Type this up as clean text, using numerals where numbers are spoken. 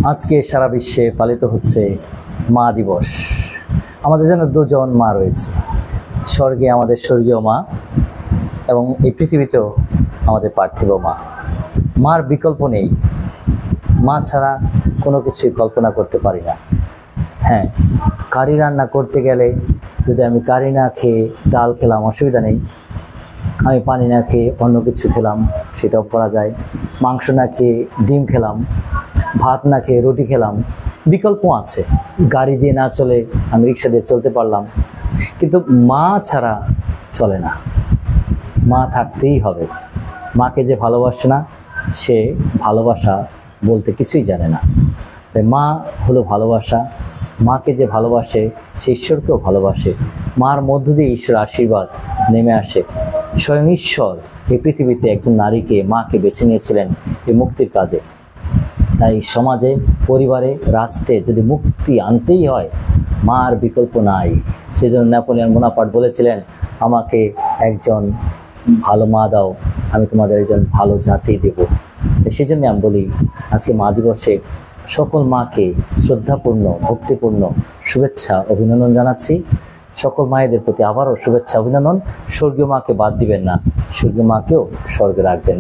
আজকে সারা বিশ্বে পালিত হচ্ছে মা দিবস। আমাদের জন্য দুজন মা রয়েছে, স্বর্গে আমাদের স্বর্গীয় মা এবং এই পৃথিবীতেও আমাদের পার্থিব মা। মার বিকল্প নেই, মা ছাড়া কোনো কিছুই কল্পনা করতে পারি না। হ্যাঁ, কারি রান্না করতে গেলে যদি আমি কারি না খেয়ে ডাল খেলাম অসুবিধা নেই, আমি পানি না খেয়ে অন্য কিছু খেলাম সেটাও করা যায়, মাংস না খেয়ে ডিম খেলাম, ভাত না খেয়ে রুটি খেলাম, বিকল্প আছে। গাড়ি দিয়ে না চলে আমি রিক্সা দিয়ে চলতে পারলাম, কিন্তু মা ছাড়া চলে না। মা থাকতেই হবে। মাকে যে ভালোবাসে না সে ভালোবাসা বলতে কিছুই জানে না। তাই মা হলো ভালোবাসা। মাকে যে ভালোবাসে সে ঈশ্বরকেও ভালোবাসে। মার মধ্য দিয়ে ঈশ্বর আশীর্বাদ নেমে আসে। স্বয়ং ঈশ্বর এই পৃথিবীতে একজন নারীকে, মাকে বেছে নিয়েছিলেন এই মুক্তির কাজে। তাই সমাজে, পরিবারে, রাষ্ট্রে যদি মুক্তি আনতেই হয়, মার বিকল্প নাই। সেজন্য নেপোলিয়ন বোনাপার্ট বলেছিলেন, আমাকে একজন ভালো মা দাও, আমি তোমাদের একজন ভালো জাতি দেব। সেজন্য আমি বলি, আজকে মা দিবসে সকল মাকে শ্রদ্ধাপূর্ণ, ভক্তিপূর্ণ শুভেচ্ছা, অভিনন্দন জানাচ্ছি। সকল মায়েদের প্রতি আবারও শুভেচ্ছা, অভিনন্দন। স্বর্গীয় মাকে বাদ দিবেন না, স্বর্গীয় মাকেও স্বর্গে রাখবেন।